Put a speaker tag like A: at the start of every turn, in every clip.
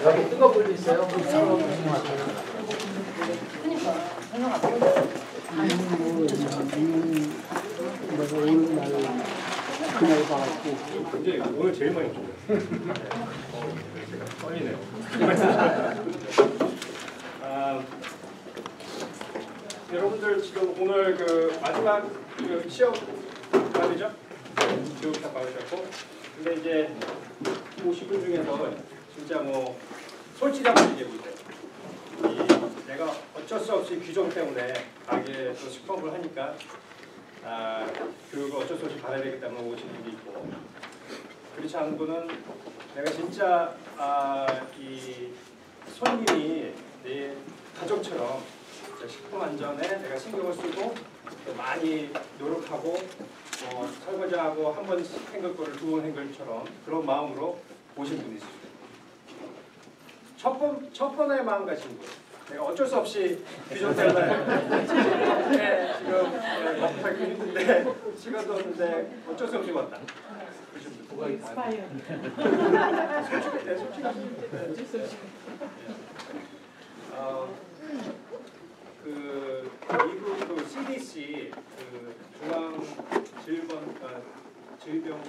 A: 여기 뜨거운 물도 있어요.
B: 그날 봐갖고
C: 이제 오늘 제일 많이 줬어요. 제가 떨리네요. 여러분들 지금 오늘 그 마지막 그 시험 말이죠? 교육 다 받으셨고, 근데 이제 오신 분 중에서 진짜 뭐 솔직히 한번 얘기해 보세요. 내가 어쩔 수 없이 규정 때문에 가게에서 식품을 하니까 교육을 어쩔 수 없이 받아야 되기 때문에 오시는 분도 있고, 그렇지 않은 분은 내가 진짜 이 손님이 내 가족처럼 식품 안전에 내가 신경을 쓰고 많이 노력하고 설거지하고 한 번 헹글 거를 두 번 헹글 처럼 그런 마음으로 오신 분이 있을 수도 있어요. 첫 번의 마음가짐, 내가 어쩔 수 없이 규정 때문에 지금 먹기 힘든데 시간 없는데 어쩔 수 없이 왔다. 그 미국 그 CDC 그 중앙 질병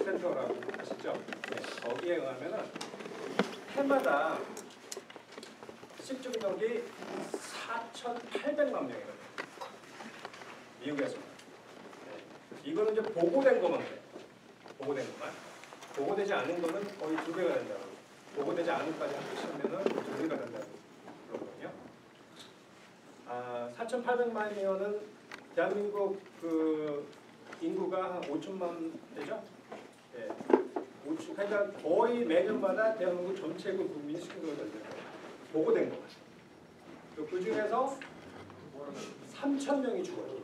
C: 센터라고 아시죠? 네, 거기에 의하면은 해마다 식중독이 4,800만 명이거든요. 미국에서. 네. 이거는 이제 보고된 것만 그래요. 보고된 것만. 보고되지 않은 거는 거의 2배가 된다고. 보고되지 않은 까지 합치면은 2배가 된다고 그러거든요. 4,800만 명은 대한민국 그 인구가 한 5천만 되죠? 네. 그러니까 거의 매년마다 대한민국 전체 국민이 식중독을 걸려요. 보고된 것. 그 중에서 3,000명이 죽어요.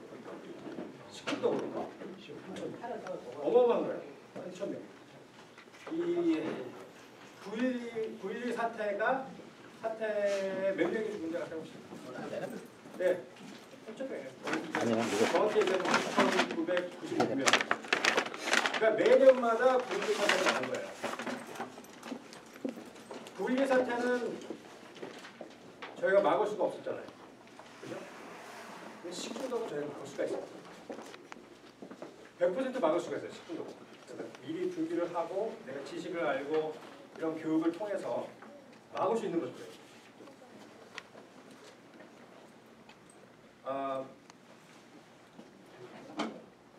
C: 식중독으로. 어마어마한 거예요. 3,000명. 이 9.12 사태 몇 명이 죽은지 아세요 혹시? 네. 3,000명이에요. 정확히 얘기하면 2,999명. 그러니까 매년마다 9.12 사태가 나는 거예요. 9.12 사태는 저희가 막을 수가 없었잖아요. 그죠? 식중독은 저희가 막을 수가 있어요. 100% 막을 수가 있어요. 식중독. 미리 준비를 하고 내가 지식을 알고 이런 교육을 통해서 막을 수 있는 거죠.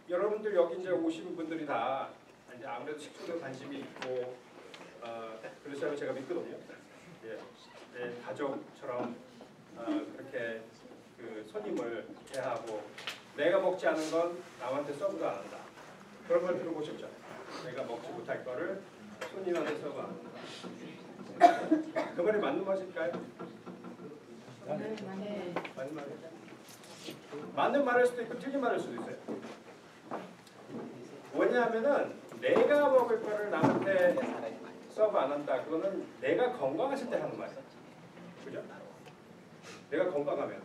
C: 여러분들 여기 이제 오신 분들이 다 이제 아무래도 식중독 관심이 있고 그래서 제가 믿거든요. 예, 내 가족처럼 그렇게 그 손님을 대하고 내가 먹지 않은 건 남한테 서브도 안 한다. 그런 걸 들어보셨죠? 내가 먹지 못할 거를 손님한테 서브 안 한다. 그 말이 맞는 말일까요? 네. 맞는 말이에요. 맞는 말일 수도 있고 틀린 말일 수도 있어요. 뭐냐면은 내가 먹을 거를 남한테 서브 안 한다. 그거는 내가 건강했을 때 하는 말이야. 그죠? 내가 건강하면.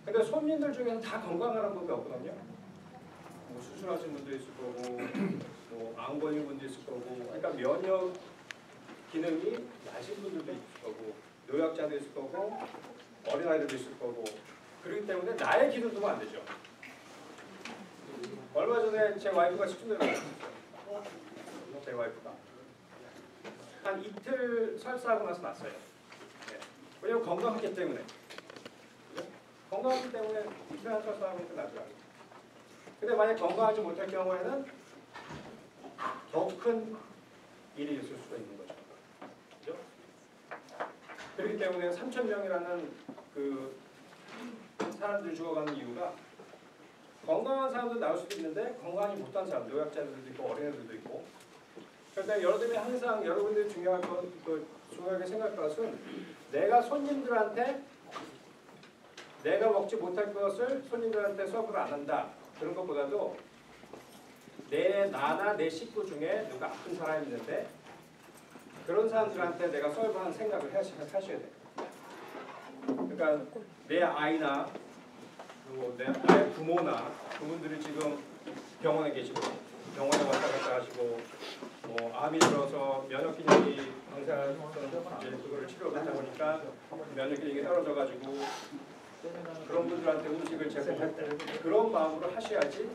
C: 근데 손님들 중에는 다 건강하는 분이 없거든요. 뭐 수술하신 분도 있을 거고, 뭐 암 걸린 분도 있을 거고, 그러니까 면역 기능이 낮은 분들도 있을 거고, 노약자도 있을 거고, 어린아이들도 있을 거고, 그렇기 때문에 나의 기준도 두면 안 되죠. 얼마 전에 제 와이프가 식중독을 걸렸어요. 제 와이프가 한 이틀 설사하고 나서 났어요. 네. 왜냐면 건강했기 때문에. 그죠? 건강하기 때문에 이틀 한 설사하고 나더라고요. 근데 만약 건강하지 못할 경우에는 더 큰 일이 있을 수도 있는 거죠. 그죠? 그렇기 때문에 3,000명이라는 그 사람들이 죽어가는 이유가 건강한 사람도 나올 수도 있는데 건강하지 못한 사람, 노약자들도 있고 어린애들도 있고. 그러니까 여러분들이 항상 여러분들이 중요하게 생각할 것은 내가 손님들한테 내가 먹지 못할 것을 손님들한테 서브를 안 한다. 그런 것보다도 나나 내 식구 중에 누가 아픈 사람이 있는데 그런 사람들한테 내가 서브하는 생각을 하셔야 돼요. 그러니까 내 아이나 그리고 나의 부모나 그분들이 지금 병원에 계시고 병원에 왔다 갔다 하시고 뭐 암이 들어서 면역 기능이 방사선 이제 그거를 치료받다 보니까 면역 기능이 떨어져가지고 그런 분들한테 음식을 제공할 때 그런 마음으로 하셔야지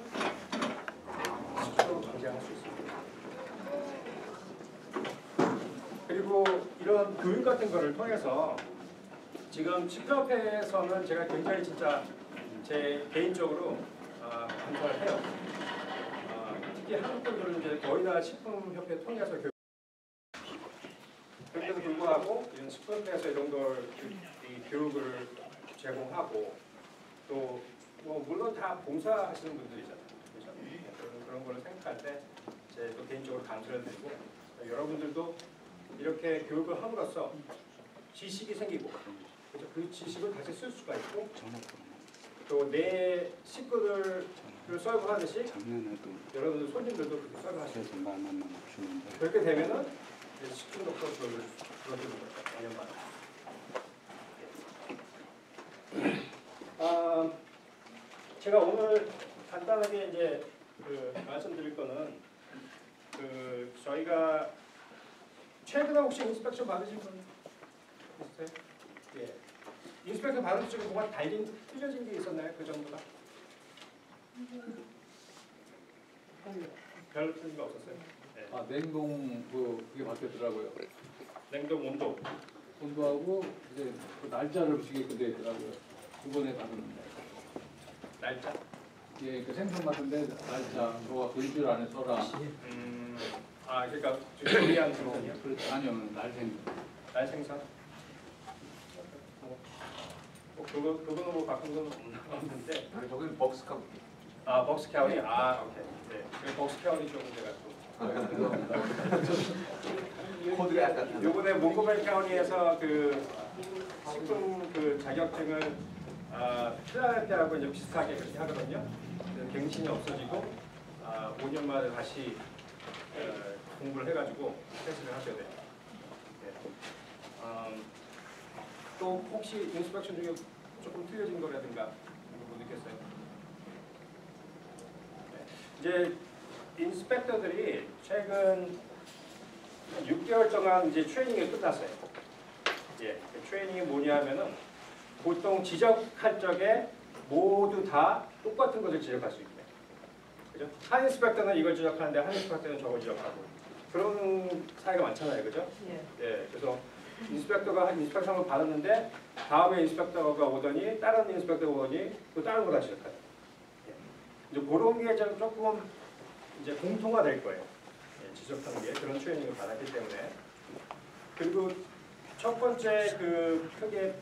C: 식중독을 방지할 수 있습니다. 그리고 이런 교육 같은 거를 통해서 지금 식품협회에서는 제가 굉장히 진짜 제 개인적으로 감사를 해요. 특히 한국 분들은 이제 거의 다 식품협회 통해서 그런데도 불구하고 이런 식품협회에서 이런 걸 이 교육을 제공하고 또 뭐 물론 다 봉사하시는 분들이잖아요. 그렇죠? 그런 거를 생각할 때 제 또 개인적으로 감사를 드리고 여러분들도 이렇게 교육을 함으로써 지식이 생기고 그래서 그 지식을 다시 쓸 수가 있고 또 내 식구들을 서브하듯이 여러분들 손님들도 그렇게 서브하시고 그렇게 되면은 식중독도 줄어드는 거죠. 당연만. 제가 오늘 간단하게 이제 말씀드릴 거는 저희가 최근에 혹시 인스펙션 받으신 분 있으세요? 예. 인스펙션 받으시고 뭐가 틀려진 게 있었나요? 그 전보다? 별 틀린 거 없었어요? 네.
A: 아, 냉동 그게 바뀌었더라고요.
C: 냉동 온도.
A: 온도하고 이제 그 날짜를 붙이게끔 되어 있더라고요. 이번에 받은
C: 날짜?
A: 예, 그 생선 같은데 날짜 너가 그 일주일 안에 써라.
C: 그러니까 조리한 생선이요?
A: 그렇지 아니요, 날생.
C: 날생선? 그거는 뭐 바꾼 건 없는데.
D: 저기는 벅스카우.
C: 벅스카우리? 오케이. 네. 그 벅스카우리 조금 제가 또.
D: 코드가 약간.
C: 요번에 몽고메리 카운티에서 그 식품 그 자격증을 필라델피아하고 이제 비슷하게 그렇게 하거든요. 갱신이 없어지고 5년마다 다시 공부를 해가지고 테스트를 하셔야 돼요. 네. 또 혹시 인스펙션 중에 조금 틀려진 거라든가 뭐 느꼈어요? 네. 이제 인스펙터들이 최근 6개월 동안 이제 트레이닝이 끝났어요. 예, 그 트레이닝이 뭐냐면은 보통 지적할 적에 모두 다 똑같은 것을 지적할 수 있게. 그죠? 한 인스펙터는 이걸 지적하는데 한 인스펙터는 저걸 지적하고. 그런 사례가 많잖아요. 그죠? 예, 그래서 인스펙터가 인스펙션을 받았는데 다음에 인스펙터가 오더니 다른 인스펙터가 오더니 또 다른 걸 지적하죠. 예. 이제 그런 게 조금 이제 공통화될 거예요. 예, 지적하는 게 그런 트레이닝을 받았기 때문에. 그리고 첫 번째 그 크게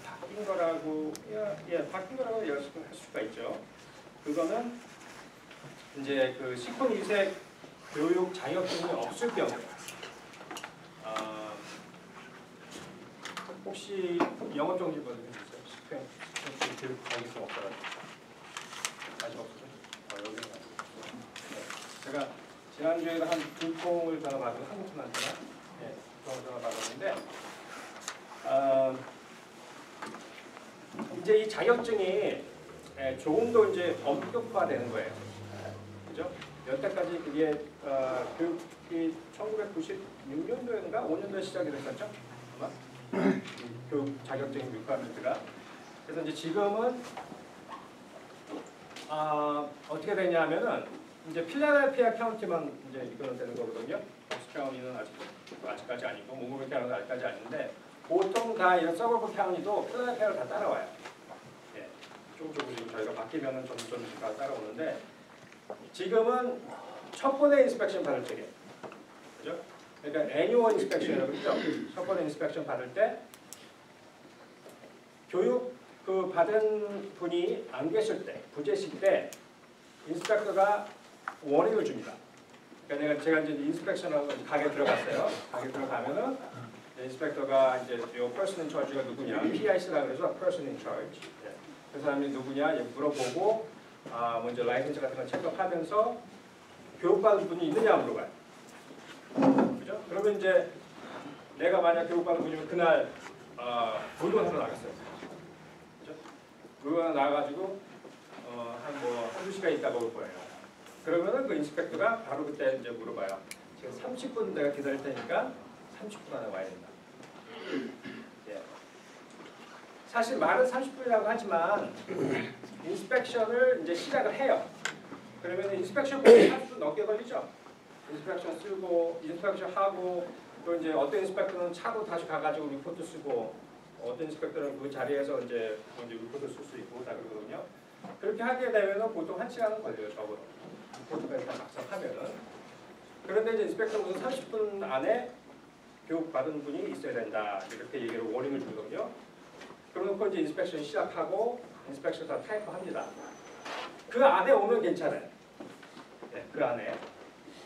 C: 바뀐 거라고 바뀐 거라고 할 수가 있죠. 그거는 이제 그 식품 위생 교육 자격증이 없을 경우 혹시 영어 정지 버전 있어요? 식품 교육 자격증 없어가지고 아직 없어요? 여기는 네. 제가 지난주에도 한 2통을 전화 받은 한국 분한테나 2통을 전화 받았는데 이제 이 자격증이 조금 더 이제 엄격화되는 거예요. 그죠? 여태까지 그게 교육이 1996년도인가 5년도에 시작이 됐었죠? 아마 교육 자격증 리퀘어먼트가. 그래서 이제 지금은 어떻게 되냐면은 이제 필라델피아 카운티만 이제 이거는 되는 거거든요. 벅스 카운티는 아직까지 아니고 몽고메리 카운티는 아직까지 아닌데 보통 다 이런 서버브 카운티도 필라델피아를 다 따라와요. 예, 조금씩 저희가 바뀌면은 점점 다 따라오는데 지금은 첫 번째 인스펙션 받을 때게, 그죠? 그러니까 애뉴얼 인스펙션이라고 그러죠. 첫 번째 인스펙션 받을 때 교육 그 받은 분이 안 계실 때, 부재실 때 인스펙터가 워닝을 줍니다. 그러니까 제가 이제 인스펙션하고 가게 들어갔어요. 가게 들어가면은 인스펙터가 이제 요 person in charge가 누구냐, PIC라고 그래서 person in charge. 그 사람이 누구냐 물어보고 먼저 라이센스 같은 걸 체크하면서 교육받은 분이 있느냐 물어봐요. 그죠? 그러면 이제 내가 만약 교육받은 분이면 그날 물건하러 나갔어요. 그죠? 물건 나가가지고 한두 시간 있다가 올 거예요. 그러면은 그 인스펙터가 바로 그때 이제 물어봐요. 지금 30분 내가 기다릴 테니까 30분 안에 와야 된다. 예. 사실 말은 30분이라고 하지만 인스펙션을 이제 시작을 해요. 그러면 인스펙션 보면 30분 넘게 걸리죠. 인스펙션 쓰고 인스펙션 하고 또 이제 어떤 인스펙터는 차고 다시 가가지고 리포트 쓰고 어떤 인스펙터는 그 자리에서 이제 리포트 쓸 수 있고 다 그러거든요. 그렇게 하게 되면 보통 1시간은 걸려요. 적어도 리포트가 일단 막상 하면은. 그런데 이제 인스펙터는 우선 30분 안에 교육 받은 분이 있어야 된다 이렇게 얘기를 워닝을 주거든요. 그러놓고 이제 인스펙션 시작하고 인스펙션 다 타이프합니다. 그 안에 오면 괜찮아요. 네, 그 안에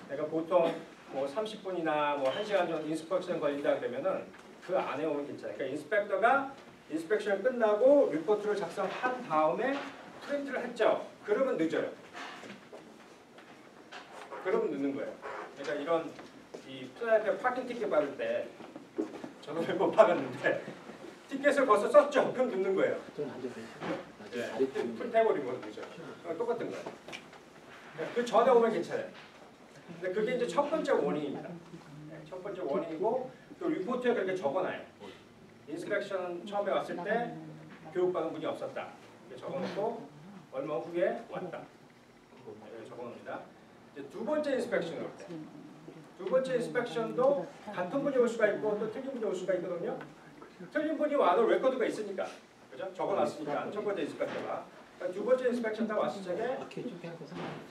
C: 내가 보통 뭐 30분이나 뭐 1시간 정도 인스펙션 걸린다 그러면은 그 안에 오면 괜찮아요. 그러니까 인스펙터가 인스펙션 끝나고 리포트를 작성한 다음에 프린트를 했죠. 그러면 늦어요. 그러면 늦는 거예요. 그러니까 이런 이 플랫에 파킹 티켓 받을 때 저는 못 받았는데 티켓을 벌써 썼죠. 그럼 늦는 거예요. 네, 프린트해버린 거는 늦어요. 똑같은 거예요. 그 전에 오면 괜찮아요. 근데 그게 이제 첫 번째 워닝입니다. 네, 첫 번째 워닝이고 또 리포트에 그렇게 적어놔요. 인스펙션 처음에 왔을 때 교육받은 분이 없었다. 적어놓고 얼마 후에 왔다. 네, 적어놓습니다. 이제 두 번째 인스펙션을 올 때. 두 번째 인스펙션도 같은 분이 올 수가 있고 또 틀린 분이 올 수가 있거든요. 틀린 분이 와도 레코드가 있으니까. 그죠? 적어놨으니까 첫 번째 인스펙터가. 두 번째 인스펙션 다 왔을 적에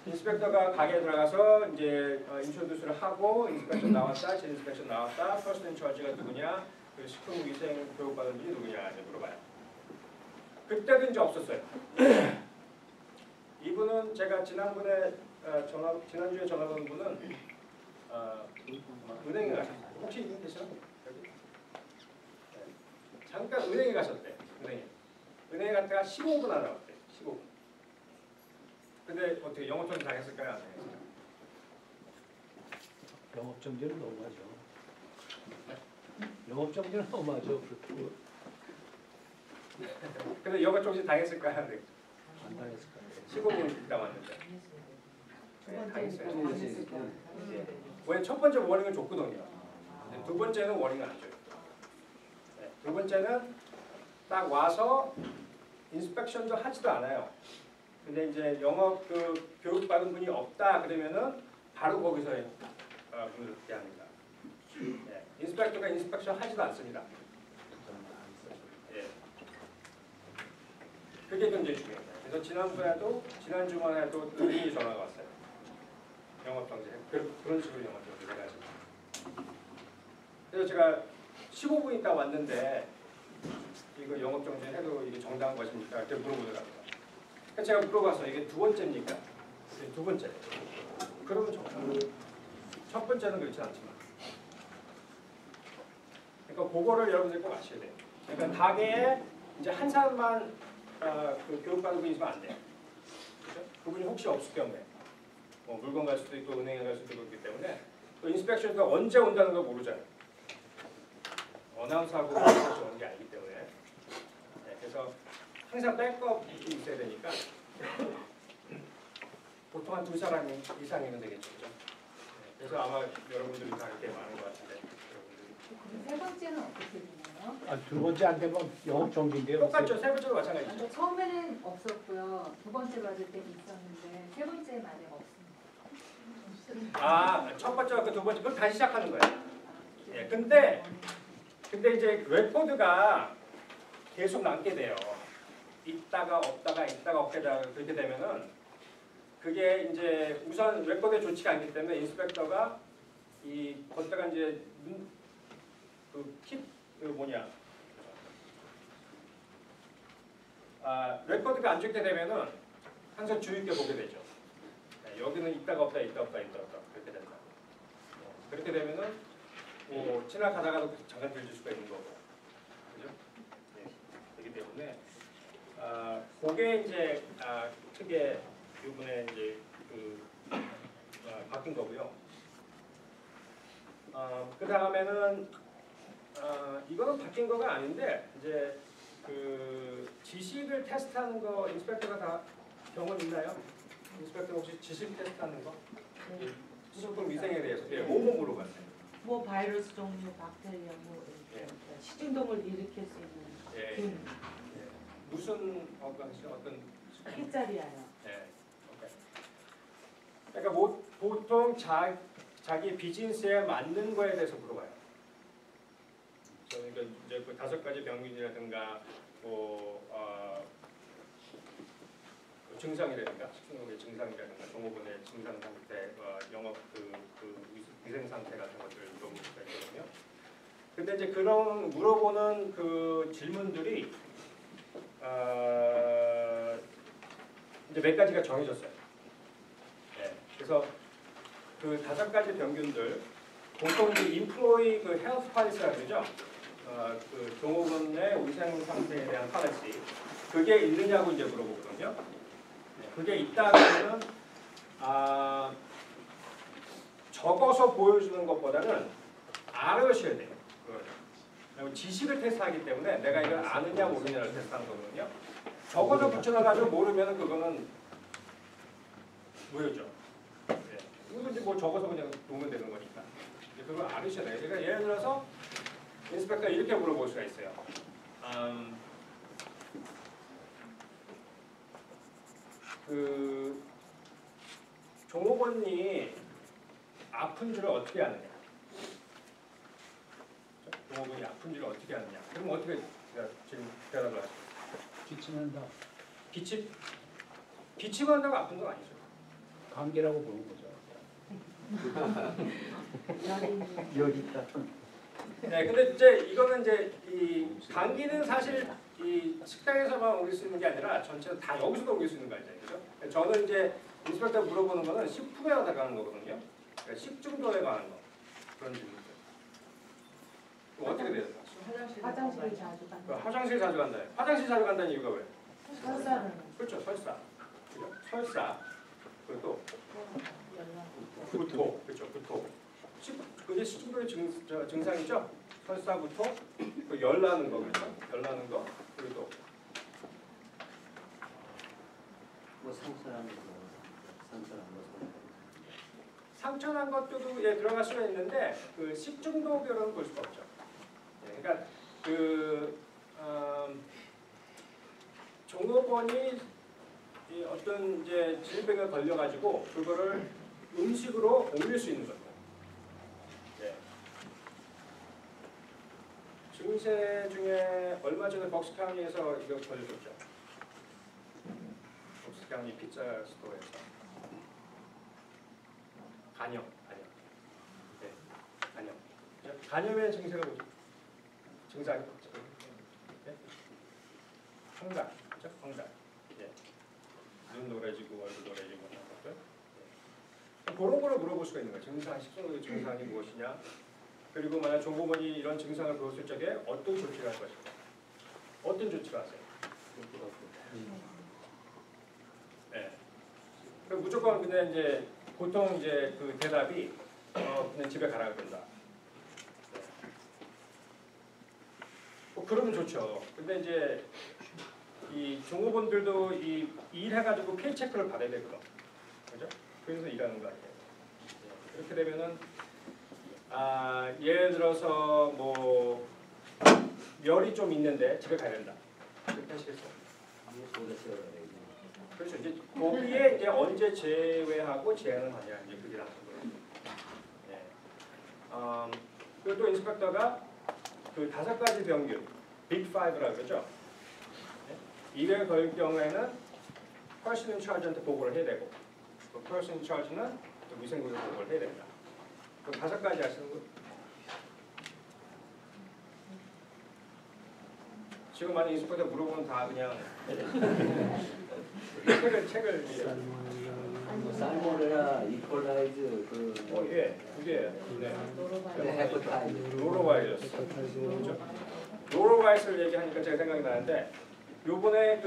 C: 인스펙터가 가게에 들어가서 이제 인트로듀스를 하고 인스펙션 나왔다, 제 인스펙션 나왔다, 퍼스널 인차지가 누구냐, 그 식품위생 교육받은 분이 누구냐 이제 물어봐요. 그때도 이제 없었어요. 이분은 제가 지난주에 전화 건 분은 은행에 가셨어요. 혹시 이분 계시나? 여기? 네. 잠깐 은행에 가셨대. 은행에 갔다가 15분 안 나왔대. 15분. 근데 어떻게 영업정지 당했을까요? 안 당했을까요?
B: 영업정지는 너무하죠. 영업정지는 너무하죠.
C: 근데 영업정지 당했을까요? 안
B: 당했을 거예요.
C: 15분 있다 왔는데. 네, 당했어요. 왜 첫 번째 워닝을 줬거든요. 두 번째는 워닝을 안 줘요. 네, 두 번째는 딱 와서 인스펙션도 하지도 않아요. 근데 이제 영업 그 교육 받은 분이 없다 그러면은 바로 거기서 문을 닫게 합니다. 네, 인스펙터가 인스펙션 하지도 않습니다. 예. 그게 굉장히 중요합니다. 그래서 지난 주말에도 은행이 전화가 왔어요. 영업정지 그런 식으로 영업정지 해가지고. 그래서 제가 15분 있다 왔는데 이거 영업정지 해도 이게 정당한 것입니까? 이렇게 물어보더라고요. 그래서 제가 물어봤어요. 이게 두 번째입니까? 두 번째. 그러면 첫 번째는 그렇지 않지만. 그러니까 그거를 여러분들이 꼭 아셔야 돼요. 그러니까 가게에 이제 한 사람만 그 교육받은 분이 있으면 안 돼요. 그렇죠? 그분이 혹시 없을 경우에 뭐 물건 갈 수도 있고 은행에 갈 수도 있고 그렇기 때문에 또 인스펙션가 언제 온다는 걸 모르잖아요. 어나운서하고 인스펙션 오는 게 아니기 때문에. 네, 그래서 항상 백업이 있어야 되니까 보통 한 2사람 이상이면 되겠죠. 그렇죠? 네, 그래서 아마 여러분들이 다 이렇게 많은 것 같은데 여러분들이.
D: 세 번째는 어떻게 되나요?
B: 두 번째 안 되면 영업정지인데요.
C: 똑같죠. 세 번째도 마찬가지죠.
D: 그러니까 처음에는 없었고요. 두 번째 받을 때는 있었는데 세 번째 만에 없습니다.
C: 첫 번째와 그 두 번째 그걸 다시 시작하는 거예요. 예, 근데 이제 레코드가 계속 남게 돼요. 있다가 없다가 있다가 없다가 그렇게 되면은 그게 이제 우선 레코드에 좋지가 않기 때문에 인스펙터가 거기다가 이제 레코드가 안 좋게 되면은 항상 주의 있게 보게 되죠. 네, 여기는 있다가 없다 그렇게 된다. 그렇게 되면은 뭐 지나가다가도 잠깐 들릴 수가 있는 거고, 그죠? 네, 그렇기 때문에 그게 이제 크게 이번에 이제 바뀐 거고요. 그 다음에는 이거는 바뀐 거가 아닌데 이제 그 지식을 테스트하는 거 인스펙터가 다 경험 있나요? 인스펙터 혹시 지식 테스트하는 거?
E: 네.
C: 식품 위생에 대해서 뭐뭐 물어봤어요?
E: 뭐 바이러스 종류, 박테리아, 뭐
C: 예.
E: 식중독을 일으킬 수 있는
C: 예.
E: 균,
C: 예. 무슨 어떤
E: 햇자리아요.
C: 예. 오케이. 그러니까 보통 자기 비즈니스에 맞는 거에 대해서 물어봐요. 그러니까 이제 그 5가지 병균이라든가 뭐 증상이라든가 식중독의 증상이라든가 종업원의 증상 상태, 영업 그 위생 상태 같은 것들을 물어볼 수가 있거든요. 근데 이제 그런 물어보는 그 질문들이 이제 몇 가지가 정해졌어요. 네. 그래서 그 5가지 병균들 보통 이제 인플로이 그 헬스 파리스라고 그러죠. 그 종업원의 위생 상태에 대한 파리시 그게 있느냐고 이제 물어보거든요. 네. 그게 있다면은 적어서 보여주는 것보다는 알으셔야 돼요. 그리고 지식을 테스트하기 때문에 내가 이걸 아느냐 모르느냐를 테스트하는 거거든요. 적어서 붙여놔가지고 모르면 그거는 무효죠. 네. 이거 이제 뭐 적어서 그냥 놓으면 되는 거니까. 그걸 알으셔야 돼요. 그러니까 예를 들어서 인스펙터가 이렇게 물어볼 수가 있어요. 그 종업원이 아픈 줄을 어떻게 아느냐? 종업원이 아픈 줄을 어떻게 아느냐? 그럼 어떻게 지금 대답을 하시죠?
B: 기침한다.
C: 기침한다고 아픈 건 아니죠.
B: 감기라고 보는 거죠.
F: 여기 있다.
C: 네, 근데 이제 이거는 이제 이 감기는 사실 이 식당에서만 옮길 수 있는 게 아니라 전체로 다 여기서도 옮길 수 있는 거 아니죠, 그죠? 저는 이제 인스펙터 물어보는 거는 식품에 관한 거거든요. 그러니까 식중독에 관한 거 그런 질문들. 어떻게 돼요?
E: 화장실을 자주 간다.
C: 화장실 자주 간다. 화장실 자주 간다는 이유가 왜?
E: 설사는
C: 그렇죠, 설사. 그죠? 설사. 그리고 또
E: 연락.
C: 구토, 그렇죠, 구토. 그게 식중독의 증상이죠. 설사, 구토, 그 열 나는 거, 그렇죠? 열 나는 거, 그리고 또
F: 뭐 상처난 거,
C: 상처난 것도 예, 들어갈 수가 있는데 그 식중독으로는 볼 수가 없죠. 예, 그러니까 그 종업원이 이 어떤 이제 질병에 걸려가지고 그거를 음식으로 옮길 수 있는 거죠. 예. 증세 중에 얼마 전에 벅스카운티에서 이거 걸려줬죠. 벅스카운티 피자 스토어에서. 간염. 네, 간염. 간염의 증세가 뭐죠? 증상이 뭐죠? 네? 황달, 그렇죠? 황달. 네. 눈 노래지고 얼굴 노래지고 이런 것들. 네. 그런 거를 물어볼 수가 있는 거예요. 증상, 식중독의 증상이 무엇이냐? 그리고 만약 종업원이 이런 증상을 보였을 적에 어떤 조치를 할 것인가? 어떤 조치를 하세요? 네. 그럼 무조건 근데 이제 보통 이제 그 대답이 그냥 집에 가라 그런다. 네. 뭐 그러면 좋죠. 근데 이제 이 종업원들도 이 일해가지고 페이체크를 받아야 되거든. 그죠? 그래서 일하는 거 아니에요. 네. 이렇게 되면은 예를 들어서 뭐 열이 좀 있는데 집에 가야 된다. 그렇게 하시겠어요? 그렇죠. 이제 거기에 이제 언제 제외하고 제한을 하냐 이제 그게 나쁜 거예요. 네. 그리고 또 인스펙터가 그 5가지 병균, 빅 5라고 그러죠. 네? 이거에 걸릴 경우에는 person in charge한테 보고를 해야 되고, 그 person in charge는 위생국에 보고를 해야 된다. 그럼 5가지 하시는 거. 지금 만약 인스펙터 물어보면 다 그냥 책을
F: 살모넬라, 이콜라이즈,
C: 예, 그게 네.
F: 헤퍼타이즈,
C: 노로바이러스. 그렇죠? 노로바이러스를 얘기하니까 제가 생각이 나는데 요번에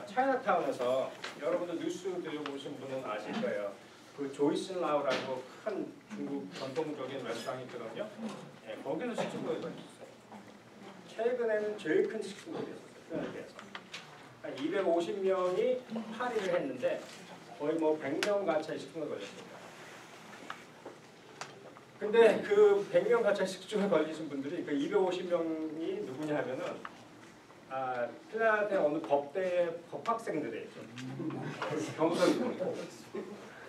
C: 차이나타운에서 여러분들 뉴스 들어보신 분은 아실 거예요. 그 조이슨 라우라고 큰 중국 전통적인 레스토랑이 있거든요. 예, 거기서 식중독이 있었어요. 최근에는 제일 큰 식중독이었어요. 한 250명이 파리를 했는데 거의 뭐 100명 가까이 식중에 걸렸습니다. 근데 그 100명 가까이 식중에 걸리신 분들이 그 250명이 누구냐 하면은 필라델피아 어느 법대 법학생들이에요. 경선이고.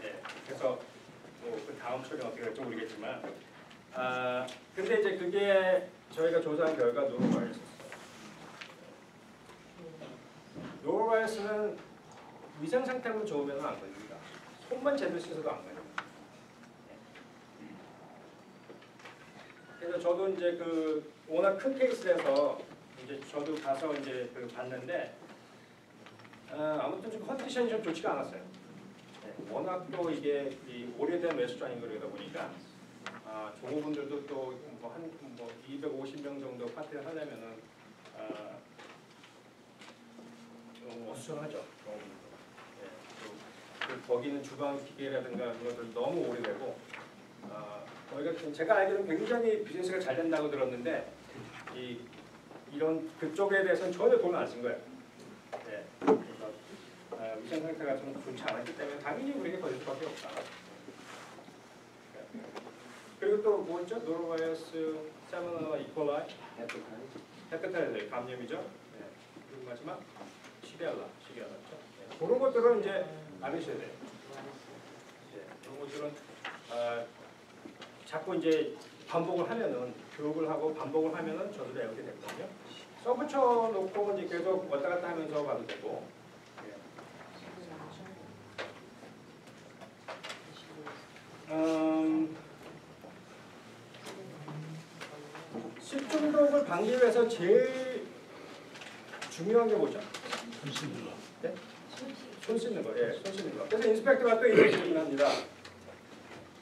C: 예, 그래서 뭐 그 다음 처리 어떻게 될지 모르겠지만, 근데 이제 그게 저희가 조사한 결과 노로바이러스였어요. 노로바이러스는 위생 상태만 좋으면 안 걸립니다. 손만 제대로 씻어도 안 걸려요. 그래서 저도 이제 그 워낙 큰 케이스라서 이제 저도 가서 이제 그 봤는데 아무튼 좀 컨디션이 좀 좋지가 않았어요. 네, 워낙 또 이게 이 오래된 레스토랑이 그러다 보니까 종업원들도 또 한 250명 정도 파티를 하려면은 좀 어수선하죠. 네, 거기는 주방 기계라든가 이런 것들 너무 오래되고 저희가 제가 알기로는 굉장히 비즈니스가 잘 된다고 들었는데 이런 그쪽에 대해서는 전혀 돈을 안 쓴 거예요. 네, 그래서 위생 상태가 좀 좋지 않았기 때문에 당연히 우리에게 걸릴 수밖에 없다. 네. 그리고 또 뭐 있죠? 노로바이러스, 살모넬라, 이콜라이, 헤파타이티스 감염이죠. 네. 그리고 마지막 시리알라죠. 네. 그런 것들은 이제 알으셔야 돼요. 네. 그런 것들은 자꾸 이제 반복을 하면은 교육을 하고 반복을 하면은 저도 배우게 되거든요. 써붙여 놓고 이제 계속 왔다 갔다 하면서 가도 되고. 식중독을 방지를 위해서 제일 중요한 게 뭐죠?
B: 손 씻는 거.
C: 네? 손 씻는 거. 예, 손 씻는 거. 그래서 인스펙터가 또 이런 질문을 합니다.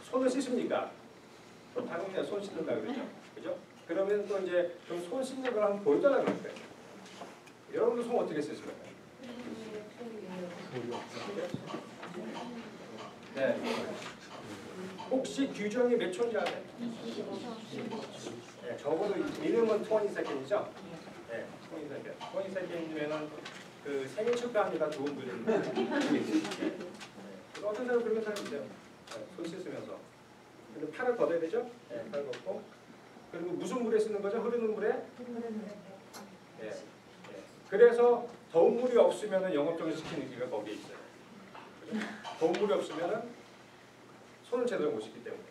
C: 손을 씻습니까? 당연히 손 씻는다 그러죠. 그죠? 그러면 또 이제 좀 손 씻는 걸 한번 보여달라 그럴 거예요. 여러분도 손 어떻게 쓰실까요? 네. 혹시 규정이 몇 초인지 아세요? 네, 적어도 미니멈 20세컨이죠? 네, 20세컨. 20세컨이면은 그 생일 축하합니다. 좋은 분입니다. 어떤 사람 그런 사람 있어요. 네, 손 씻으면서. 근데 팔을 걷어야 되죠? 네, 팔 걷고. 그리고 무슨 물에 쓰는 거죠? 흐르는 물에? 네. 네. 그래서 더운 물이 없으면 영업정지 시키는 기가 거기에 있어요. 그죠? 더운 물이 없으면 손을 제대로 못 씻기 때문에.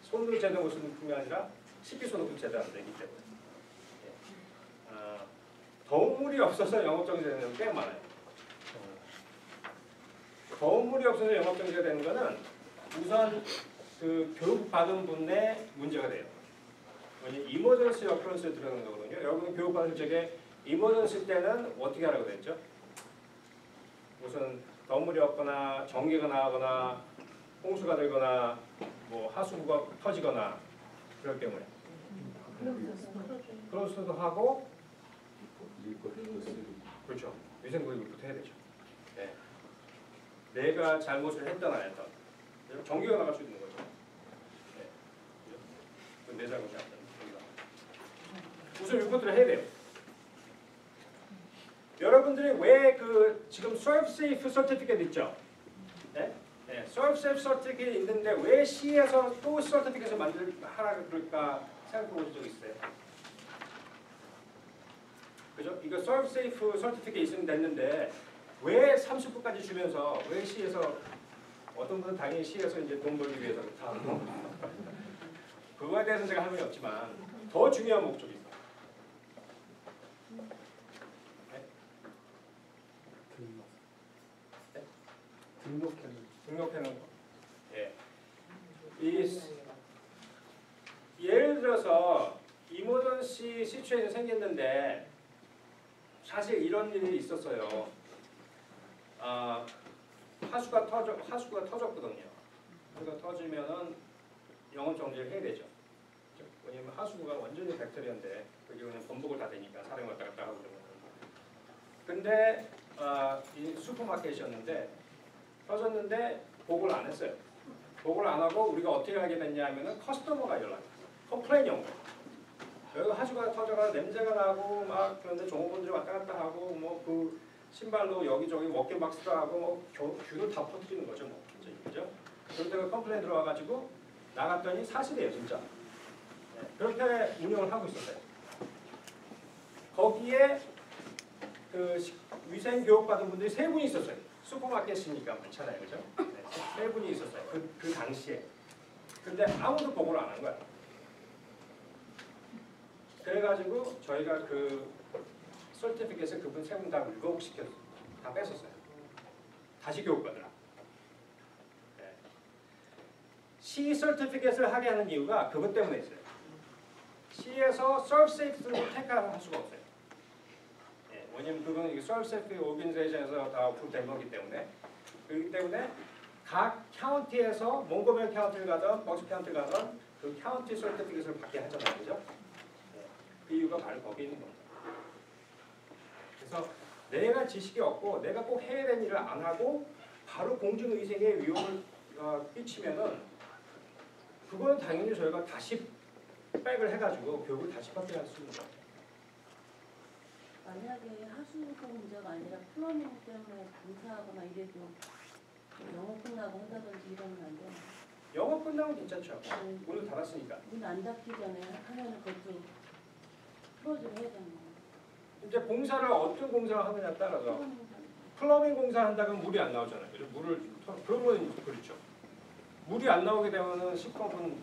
C: 손을 제대로 못 씻는 뿐만 아니라 식기소독도 제대로 안 되기 때문에. 네. 더운 물이 없어서 영업정지가 되는 게 꽤 많아요. 더운 물이 없어서 영업정지가 되는 거는 우선 그 교육받은 분의 문제가 돼요. 왜냐면 이머전시 어플런스에 들어가는 거거든요. 여러분 교육받을 적에 이머전시 때는 어떻게 하라고 그랬죠? 우선 더운 물이 없거나 전기가 나거나 홍수가 들거나 뭐 하수구가 터지거나 그럴 경우에 클로즈도 하고 그렇죠. 위생구역부터 해야 되죠. 네. 내가 잘못을 했던 안 했던 전기가 나갈 수 있는 거죠. 네. 그죠? 내 잘못이 아니라 우선 이것들을 해야 돼요. 여러분들이 왜 그 지금 Serve Safe Certificate 있죠? 네? 네, Serve Safe Certificate 있는데 왜 C에서 또 Certificate을 하라 그럴까 생각해 보신 적 있어요? 그죠? 이거 Serve Safe Certificate 있으면 됐는데 왜 30분까지 주면서 왜 C에서 어떤 분은 당연히 C에서 이제 돈 벌기 위해서 다 그거에 대해서는 제가 할 말이 없지만 더 중요한 목적이 있어요. 등록해놓은 거. 예. 예를 들어서 이머전시 시츄에이션이 생겼는데 사실 이런 일이 있었어요. 하수가 터졌거든요. 하수가 터지면은 영업 정지를 해야 되죠. 왜냐면 하수구가 완전히 백테리아인데 그게 그냥 번복을 다 되니까 사람이 왔다 갔다 하고 그러면. 근데 이 슈퍼마켓이었는데 터졌는데 보고를 안 했어요. 보고를 안 하고 우리가 어떻게 하게 됐냐 하면은 커스터머가 연락했어요. 컴플레인이 온 거예요. 여기가 하수가 터져가 냄새가 나고 막 그런데 종업원들이 왔다 갔다 하고 뭐 그 신발로 여기저기 워킹박스도 하고 뭐 귤을 다 퍼뜨리는 거죠. 뭐. 그죠? 그런데 컴플레인 들어와가지고 나갔더니 사실이에요. 진짜. 네, 그렇게 운영을 하고 있었어요. 거기에 그 위생 교육 받은 분들이 3분이 있었어요. 슈퍼마켓이니까 많잖아요. 그죠? 네, 3분이 있었어요. 그 당시에. 근데 아무도 보고를 안 한 거야. 그래가지고 저희가 그 설티피켓을 그분 3분 다 물거시켰어요. 다 뺐었어요. 다시 교육받으라. 네. C 설티피켓을 하게 하는 이유가 그것 때문에 있어요. C에서 서브세이프를 택할 수가 없어요. 네. 왜냐면 그건 서브세이프 오르가니제이션에서 다 어프로된 거기 때문에. 그렇기 때문에 각 카운티에서 몽고메리 카운티를 가든 버스 카운티를 가든 그 카운티 설티피켓을 받게 하잖아요. 그죠? 네. 그 이유가 바로 거기에 있는 겁니다. 그래서 내가 지식이 없고 내가 꼭 해야 되는 일을 안 하고 바로 공중위생에 위험을 끼치면은 그거는 당연히 저희가 다시 백을 해가지고 교육을 다시 받게 할 수 있는 거예요.
G: 만약에 하수구 문제가 아니라 플러밍 때문에 공사하거나 이래도 영업 끝나고 한다든지 이러면 안 돼요.
C: 영업 끝나면 괜찮죠. 문을 닫았으니까.
G: 문 안 닫기 전에 하면은 그것도 풀어줘야 되잖아요.
C: 이제 공사를 어떤 공사를 하느냐에 따라서 플러밍 공사를 한다면 물이 안 나오잖아요. 그러면 그렇죠. 물이 안 나오게 되면은 식품은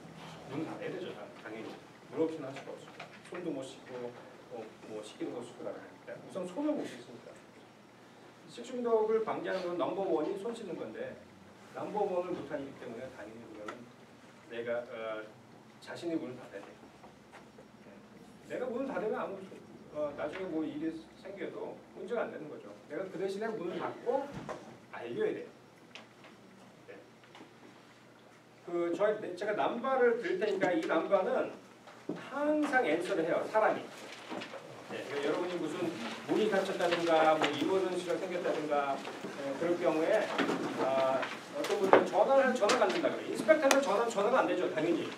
C: 문 닫아야 되죠. 당연히. 물 없이는 할 수가 없죠. 손도 못 씻고 뭐 씻기는 거 씻고 나가니까 우선 손을 못 씻으니까. 식중독을 방지하는 건 넘버원이 손 씻는 건데 넘버원을 못하기 때문에 당연히 그거는 내가 자신의 문을 닫아야 돼. 내가 문을 닫으면 아무 나중에 뭐 일이 생겨도 문제가 안 되는 거죠. 내가 그 대신에 문을 닫고 알려야 돼. 네. 제가 남바를 드릴 테니까 이 남바는 항상 앤서를 해요. 사람이. 네. 그러니까 여러분이 무슨 문이 닫혔다든가 뭐 이모전시가 생겼다든가 그럴 경우에 어떤 분들은 전화가 안 된다 그래요. 인스펙터는 전화가 안 되죠. 당연히.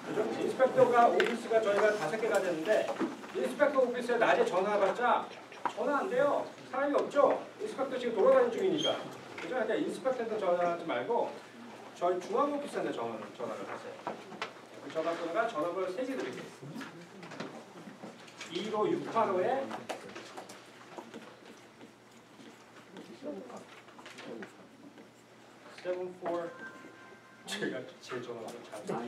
C: 그죠? 인스펙터가 오피스가 저희가 5개가 됐는데 인스펙터 오피스에 낮에 전화해봤자 전화 안 돼요. 사람이 없죠. 인스펙터 지금 돌아다니는 중이니까. 그죠? 그러니까 인스펙터한테 전화하지 말고 저희 중앙 오피스한테 전화를 하세요. 그 전화번호가 전화번호 3개 드릴게요. 25685에 74 제가 제 전화번호 잘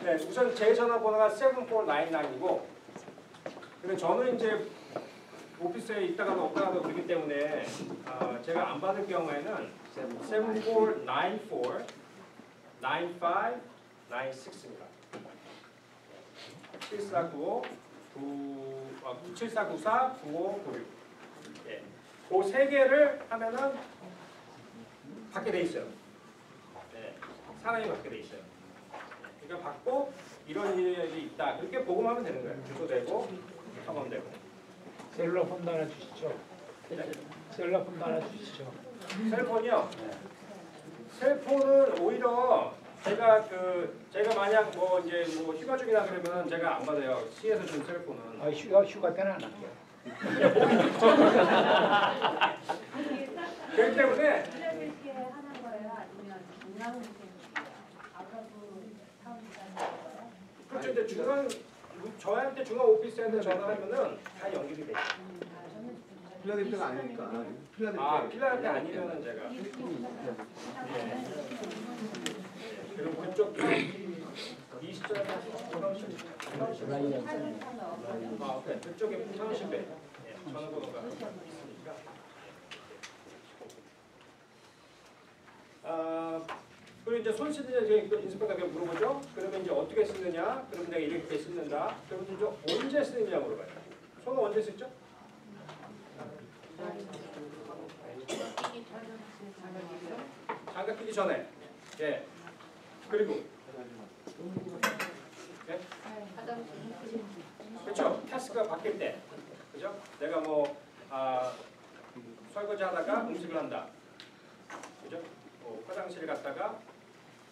C: 네, 우선 제 전화번호가 7499이고 근데 저는 이제 오피스에 있다가도 없다가도 그렇기 때문에 제가 안 받을 경우에는 7494 9596입니다. 7494 9596 예. 그 3개를 하면은 받게 돼 있어요. 네. 사람이 받게 돼 있어요. 그러니까 받고 이런 일이 있다. 그렇게 보고하면 되는 거예요. 주소되고 성함되고.
B: 셀러 폰도 하나 주시죠.
C: 네.
B: 셀러 폰도 하나 주시죠.
C: 셀폰이요. 셀폰은 오히려 제가 만약 뭐 이제 뭐 휴가 중이라 그러면 제가 안 받아요. 시에서 준 셀폰은.
B: 휴가 때는 안 할게요.
C: 그렇기 때문에
D: 필라델피아에 하는 거예요? 아니면 중앙으로 아까도 타운까지 하는 거예요?
C: 그렇죠. 이제 저한테 중앙 오피스한테 전화하면은 다 연결이 돼요.
H: 필라델피아가 아니니까.
C: 필라델피아 아니면은 제가. 그리고 그쪽 이 시점에 그쪽에 타운십에 전화번호가 있으니까. 그리고 이제 손 씻는 이제 인스펙터가 물어보죠. 그러면 이제 어떻게 씻느냐? 그러면 내가 이렇게 씻는다. 그러면 이제 언제 씻느냐 물어봐요. 손은 언제 씻죠? 장갑 끼기 전에. 예. 그리고 네? 그렇죠. 타스크가 바뀔 때, 그죠? 내가 뭐 설거지 하다가 음식을 한다, 그죠? 뭐 화장실 갔다가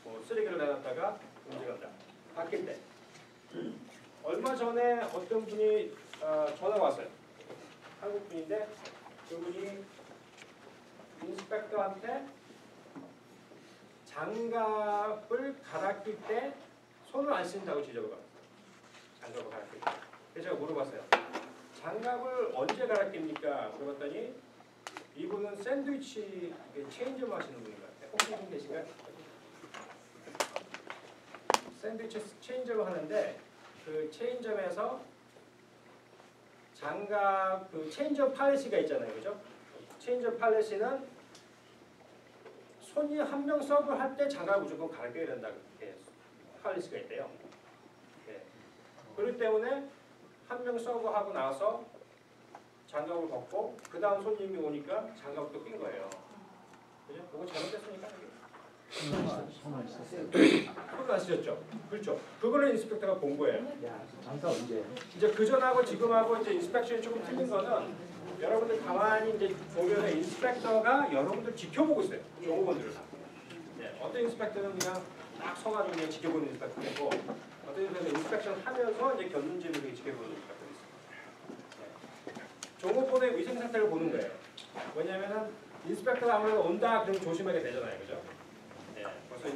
C: 뭐 쓰레기를 내놨다가 음식을 한다. 바뀔 때. 얼마 전에 어떤 분이 전화가 왔어요. 한국 분인데 그분이 인스펙터한테 장갑을 갈아 낄 때 손을 안 쓴다고 지적을 받았어요. 장갑을 갈아 낄 때. 그래서 제가 물어봤어요. 장갑을 언제 갈아 낍니까? 물어봤더니 이분은 샌드위치 체인점 하시는 분인 것 같아요. 혹시 분 계신가요? 샌드위치 체인점을 하는데 그 체인점에서 장갑 그 체인점 팔레시가 있잖아요, 그죠? 체인점 팔레시는 손이 한 명 서브를 할 때 장갑을 무조건 갈아 껴야 된다 그렇게 팔레시가 있대요. 네. 그렇기 때문에 한 명 서브하고 나서 장갑을 벗고 그 다음 손님이 오니까 장갑을 또 낀 거예요. 그죠? 그거 잘못됐으니까.
B: 손을 썼어요.
C: 손을 안 쓰셨죠? 그렇죠. 그거를 인스펙터가 본 거예요.
B: 야, 장사 언제?
C: 이제 그 전하고 지금하고 이제 인스펙션이 조금 틀린 거는 여러분들 가만히 이제 보면은 인스펙터가 여러분들 지켜보고 있어요. 종업원들을 다. 네, 어떤 인스펙터는 그냥 딱 서가지고 그냥 지켜보는 인스펙터고 어떤 인스펙션 하면서 이제 견눈질을 지켜보는 인스펙터가 있어요. 네. 종업원의 위생 상태를 보는 거예요. 왜냐하면은 인스펙터가 아무래도 온다 그러면 조심하게 되잖아요, 그죠? 네, 벌써